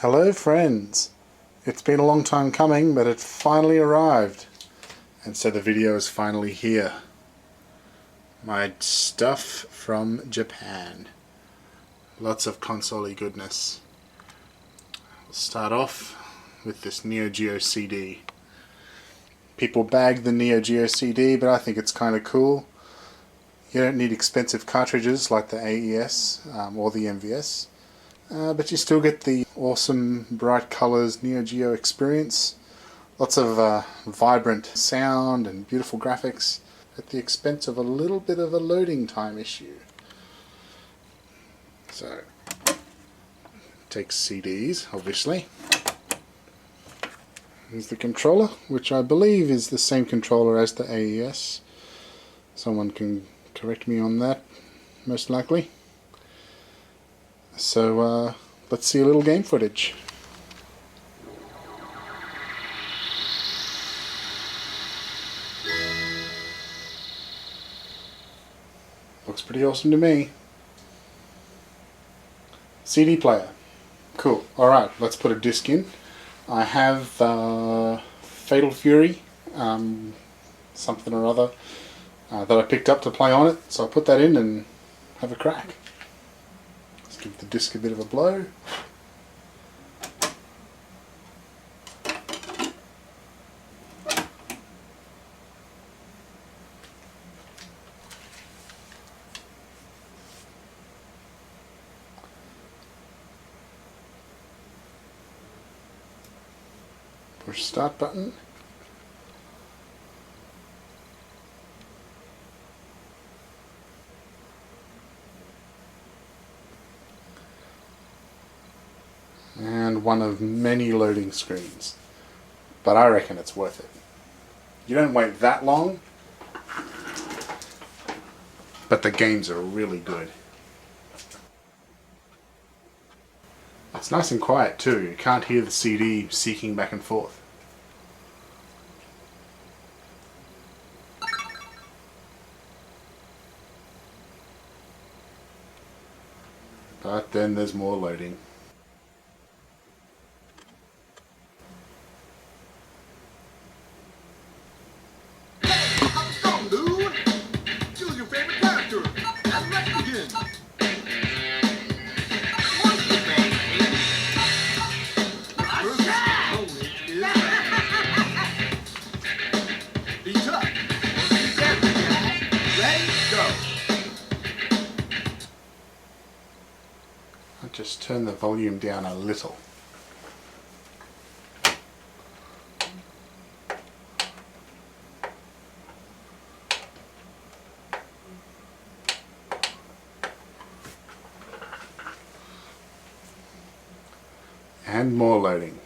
Hello friends! It's been a long time coming, but it finally arrived. And so the video is finally here. My stuff from Japan. Lots of console-y goodness. We'll start off with this Geo CD. People bag the Geo CD, but I think it's kind of cool. You don't need expensive cartridges like the AES or the MVS. But you still get the awesome bright colors Neo Geo experience. Lots of vibrant sound and beautiful graphics at the expense of a little bit of a loading time issue. So, takes CDs, obviously. Here's the controller, which I believe is the same controller as the AES. Someone can correct me on that, most likely. So let's see a little game footage. Looks pretty awesome to me. CD player. Cool. Alright, let's put a disc in. I have Fatal Fury, something or other, that I picked up to play on it. So I'll put that in and have a crack. Give the disc a bit of a blow. Push start button. And one of many loading screens, but I reckon it's worth it. You don't wait that long, but the games are really good. It's nice and quiet too. You can't hear the CD seeking back and forth. But then there's more loading. I'll just turn the volume down a little. And more loading.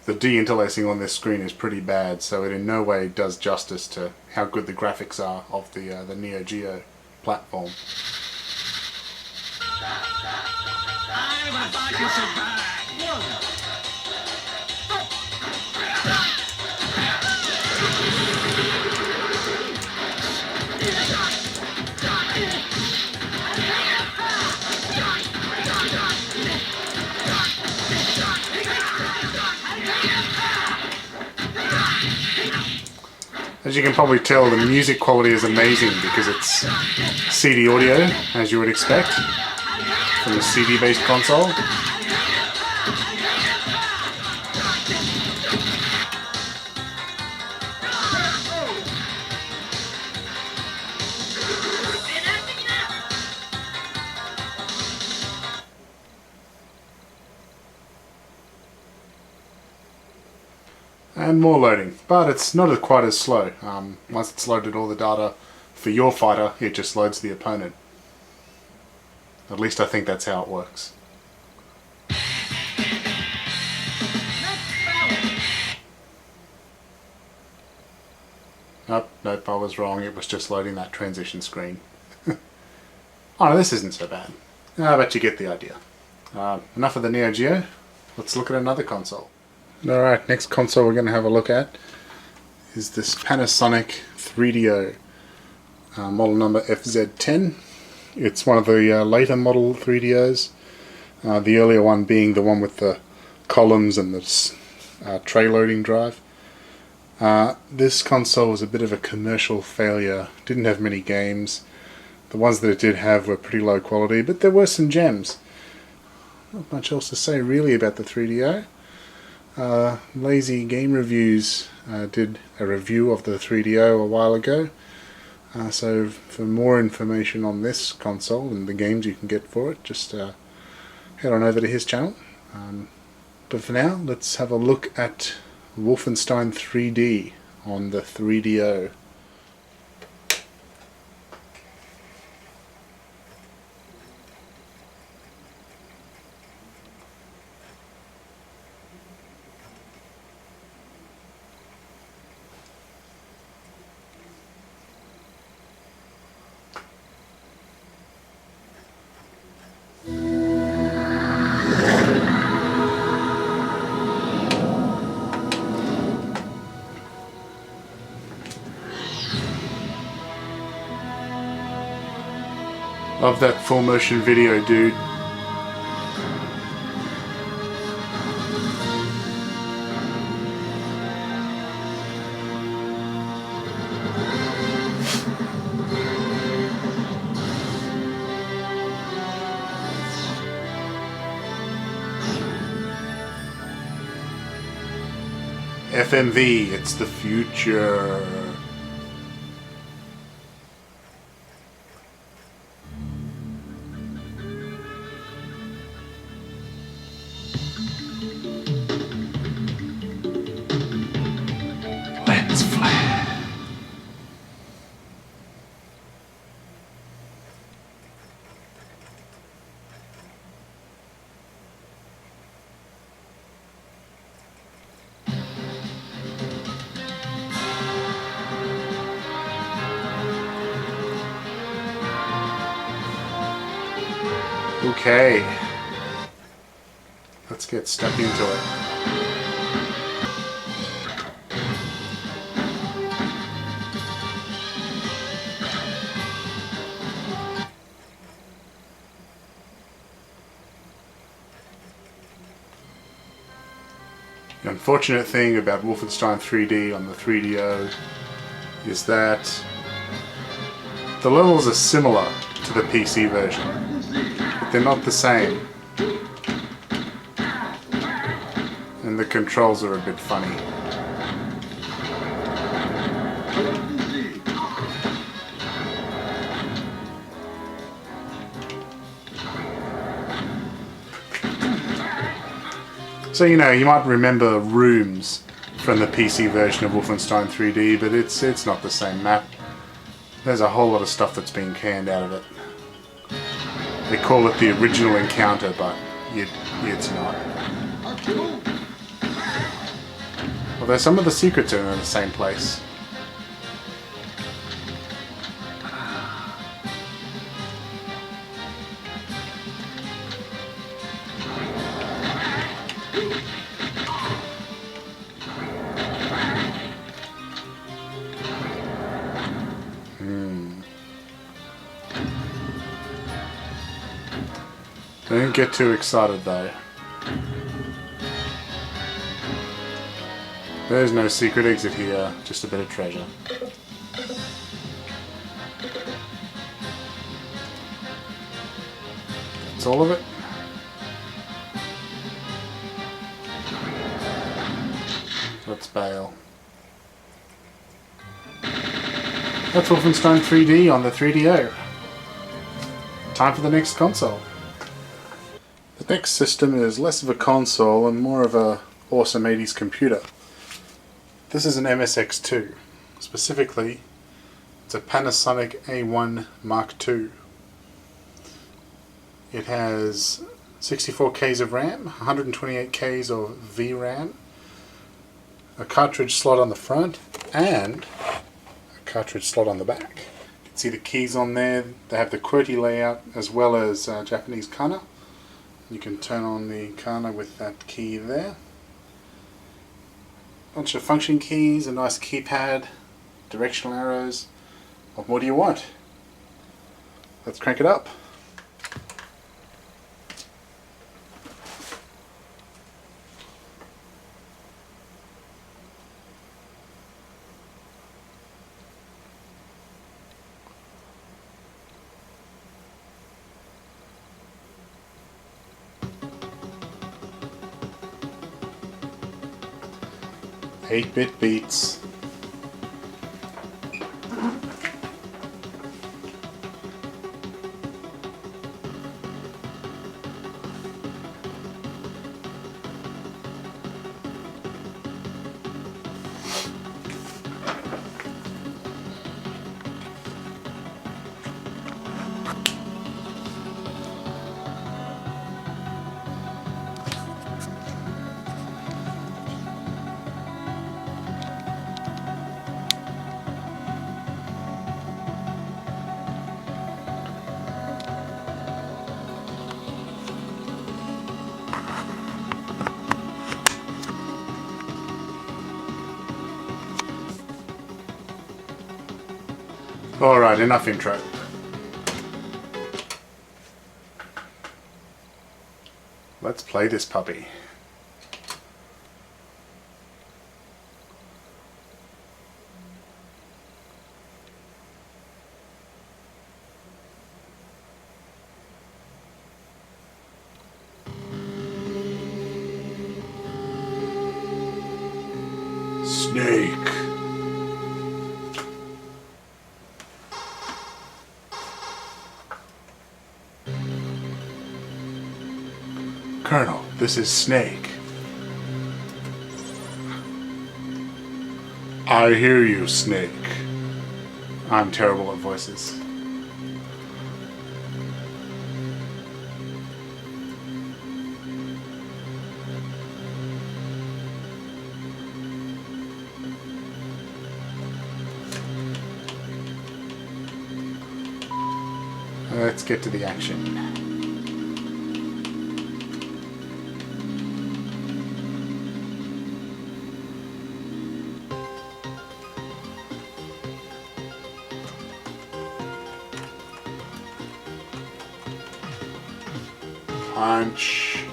The de-interlacing on this screen is pretty bad, so it in no way does justice to how good the graphics are of the Neo Geo platform. As you can probably tell, the music quality is amazing because it's CD audio, as you would expect, from a CD-based console. And more loading, but it's not quite as slow. Once it's loaded all the data for your fighter, it just loads the opponent. At least I think that's how it works. Nope, I was wrong. It was just loading that transition screen. Oh no, this isn't so bad. But you get the idea. Enough of the Neo Geo. Let's look at another console. Alright, next console we're going to have a look at is this Panasonic 3DO, model number FZ10. It's one of the later model 3DOs. The earlier one being the one with the columns and the tray loading drive. This console was a bit of a commercial failure. Didn't have many games. The ones that it did have were pretty low quality, but there were some gems. Not much else to say really about the 3DO. Lazy Game Reviews did a review of the 3DO a while ago. So for more information on this console and the games you can get for it, just head on over to his channel. But for now, let's have a look at Wolfenstein 3D on the 3DO. Love that full motion video, dude. FMV, it's the future. Lens flare. Okay, let's get stuck into it. The unfortunate thing about Wolfenstein 3D on the 3DO is that the levels are similar to the PC version, but they're not the same, and the controls are a bit funny. So you might remember rooms from the PC version of Wolfenstein 3D, but it's not the same map. There's a whole lot of stuff that's been canned out of it. They call it the original encounter, but it's not. Although some of the secrets are in the same place. Don't get too excited though. There's no secret exit here, just a bit of treasure. That's all of it. Let's bail. That's Wolfenstein 3D on the 3DO. Time for the next console. The next system is less of a console and more of a awesome 80s computer. This is an MSX2. Specifically, it's a Panasonic A1 Mark II. It has 64Ks of RAM, 128Ks of VRAM, a cartridge slot on the front, and a cartridge slot on the back. You can see the keys on there. They have the QWERTY layout as well as Japanese kana. You can turn on the kana with that key there. Bunch of function keys, a nice keypad, directional arrows. What more do you want? Let's crank it up. Eight-bit beats. Alright, enough intro. Let's play this puppy. Snake. Colonel, this is Snake. I hear you, Snake. I'm terrible at voices. Let's get to the action. Punch.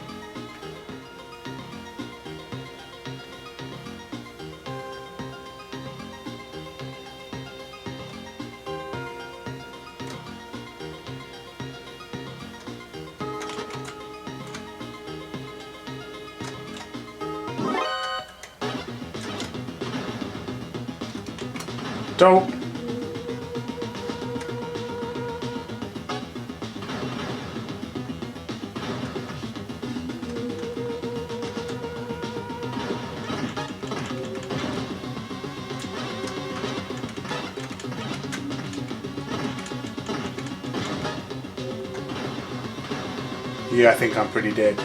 Don't. Yeah, I think I'm pretty dead.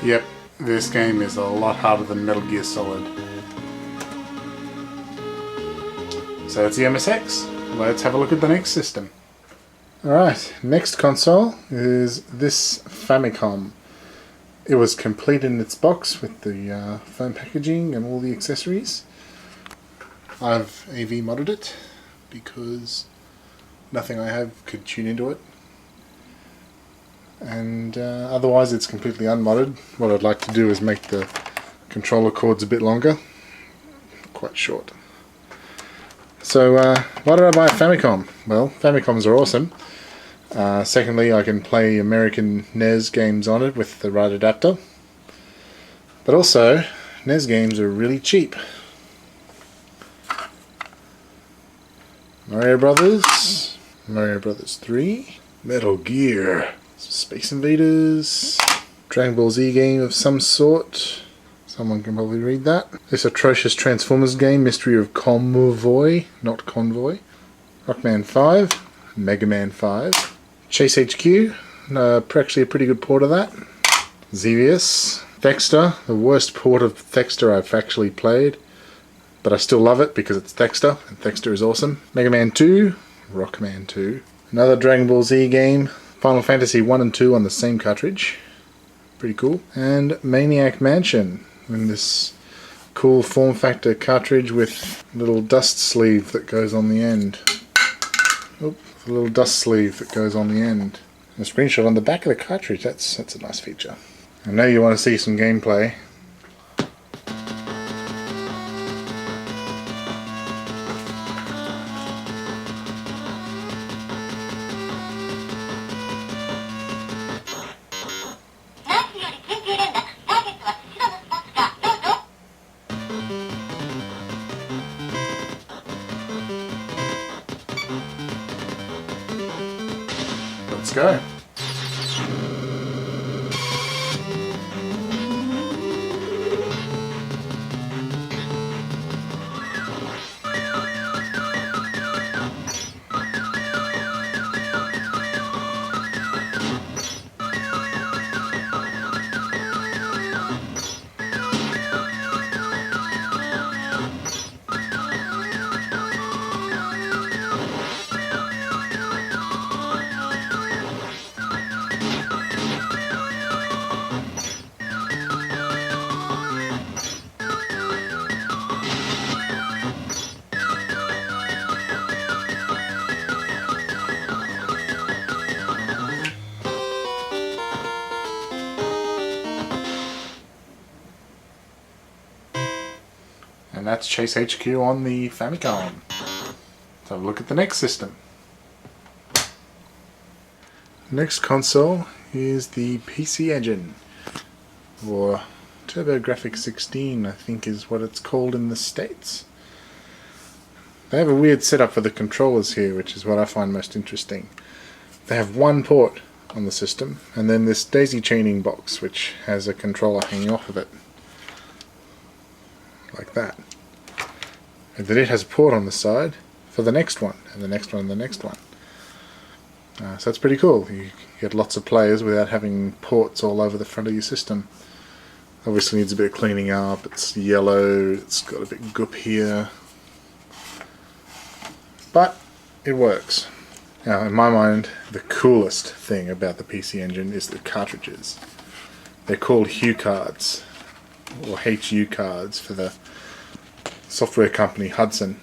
Yep, this game is a lot harder than Metal Gear Solid. So it's the MSX. Let's have a look at the next system. Alright, next console is this Famicom. It was complete in its box with the foam packaging and all the accessories. I've AV modded it because nothing I have could tune into it. And otherwise it's completely unmodded. What I'd like to do is make the controller cords a bit longer. Quite short. So why did I buy a Famicom? Well, Famicoms are awesome. Secondly, I can play American NES games on it with the right adapter. But also, NES games are really cheap. Mario Brothers, Mario Brothers 3, Metal Gear, Space Invaders, Dragon Ball Z game of some sort, Someone can probably read that. This atrocious Transformers game, Mystery of Convoy, not Convoy. Rockman 5, Mega Man 5. Chase HQ, actually a pretty good port of that. Xevious. Thexter, the worst port of Thexter I've actually played. But I still love it because it's Thexter, and Thexter is awesome. Mega Man 2, Rockman 2. Another Dragon Ball Z game, Final Fantasy 1 and 2 on the same cartridge. Pretty cool. And Maniac Mansion, in this cool form factor cartridge with a little dust sleeve that goes on the end. Oop, a little dust sleeve that goes on the end. And a screenshot on the back of the cartridge, that's a nice feature. I know you want to see some gameplay. Let's go. And that's Chase HQ on the Famicom. Let's have a look at the next system. Next console is the PC Engine, or TurboGrafx 16 I think is what it's called in the States. They have a weird setup for the controllers here, which is what I find most interesting. They have one port on the system, and then this daisy chaining box which has a controller hanging off of it. Like that. And then it has a port on the side for the next one, and the next one, and the next one. So that's pretty cool. You get lots of players without having ports all over the front of your system. Obviously needs a bit of cleaning up, it's yellow, it's got a bit of goop here. But it works. Now in my mind, the coolest thing about the PC Engine is the cartridges. They're called HU cards, or HU cards for the software company Hudson,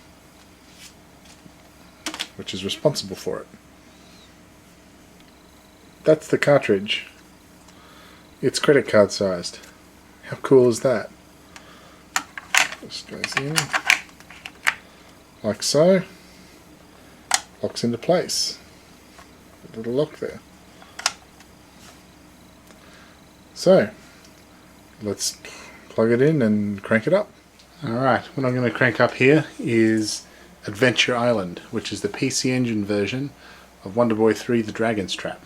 which is responsible for it. That's the cartridge. It's credit card sized. How cool is that? Just goes in like so. Locks into place. A little lock there. So let's plug it in and crank it up. Alright, what I'm going to crank up here is Adventure Island, which is the PC Engine version of Wonder Boy 3 The Dragon's Trap.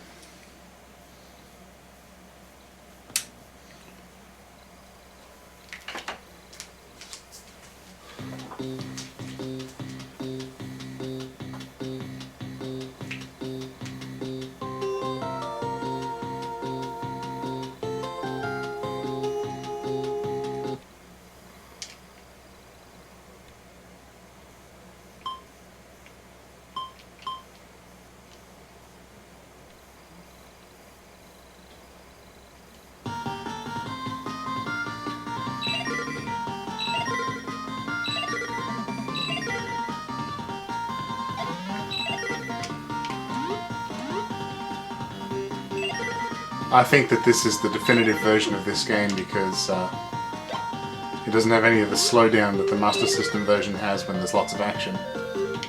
I think that this is the definitive version of this game because it doesn't have any of the slowdown that the Master System version has when there's lots of action.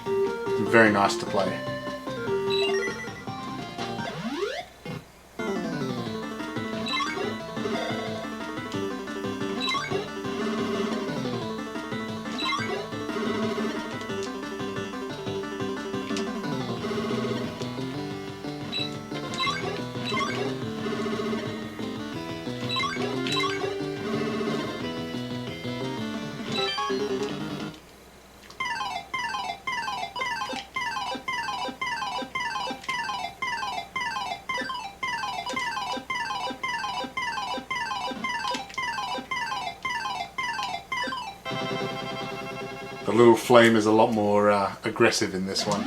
It's very nice to play. The little flame is a lot more aggressive in this one.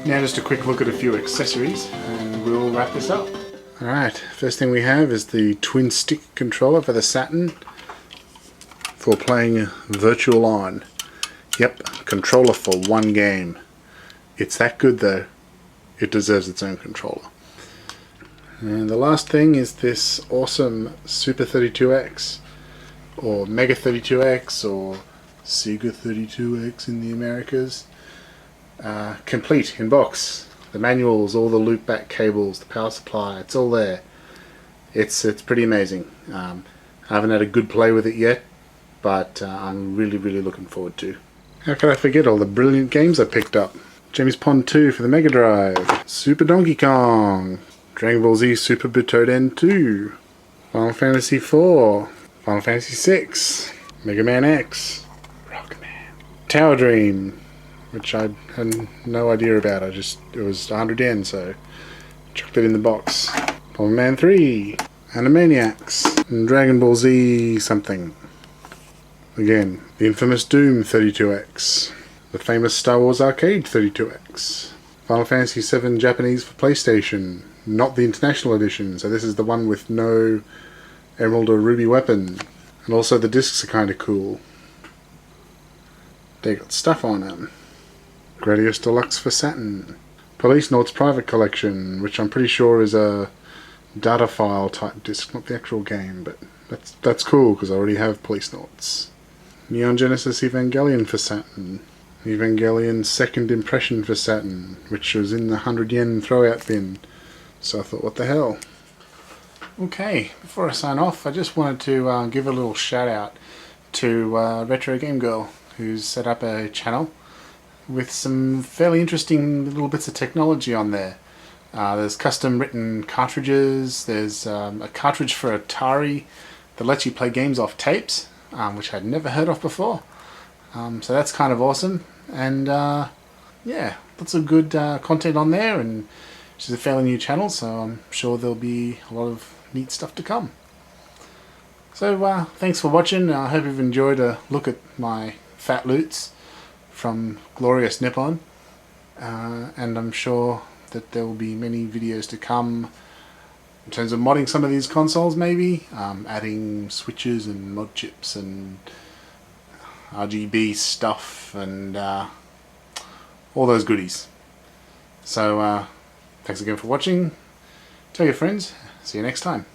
Now just a quick look at a few accessories and we'll wrap this up. Alright, first thing we have is the twin stick controller for the Saturn for playing Virtual On. Yep, controller for one game. It's that good though, it deserves its own controller. And the last thing is this awesome Super 32X or Mega 32X or Sega 32X in the Americas. Complete in box. The manuals, all the loopback cables, the power supply, it's all there. It's pretty amazing. I haven't had a good play with it yet, but I'm really looking forward to. How could I forget all the brilliant games I picked up? James Pond 2 for the Mega Drive, Super Donkey Kong, Dragon Ball Z Super Butoden 2, Final Fantasy 4, Final Fantasy 6, Mega Man X, Rockman, Tower Dream, which I had no idea about. It was 100 yen, so chucked it in the box. Bomberman 3, Animaniacs, and Dragon Ball Z something. Again, the infamous Doom 32X, the famous Star Wars Arcade 32X, Final Fantasy 7 Japanese for PlayStation, not the International Edition, so this is the one with no Emerald or Ruby weapon. And also the discs are kind of cool. They got stuff on them. Gradius Deluxe for Saturn. Police Notes Private Collection, which I'm pretty sure is a data file type disc, not the actual game, but that's cool because I already have Police Notes. Neon Genesis Evangelion for Saturn. Evangelion Second Impression for Saturn, which was in the 100 yen throwout bin. So I thought, what the hell? Okay, before I sign off, I just wanted to give a little shout out to Retro Game Girl, who's set up a channel with some fairly interesting little bits of technology on there. There's custom written cartridges, there's a cartridge for Atari that lets you play games off tapes, which I'd never heard of before. So that's kind of awesome, and yeah, lots of good content on there, and she's a fairly new channel, so I'm sure there'll be a lot of neat stuff to come. So thanks for watching. I hope you've enjoyed a look at my fat loots from glorious Nippon, and I'm sure that there will be many videos to come in terms of modding some of these consoles, maybe adding switches and mod chips and RGB stuff and all those goodies. So thanks again for watching. Tell your friends. See you next time.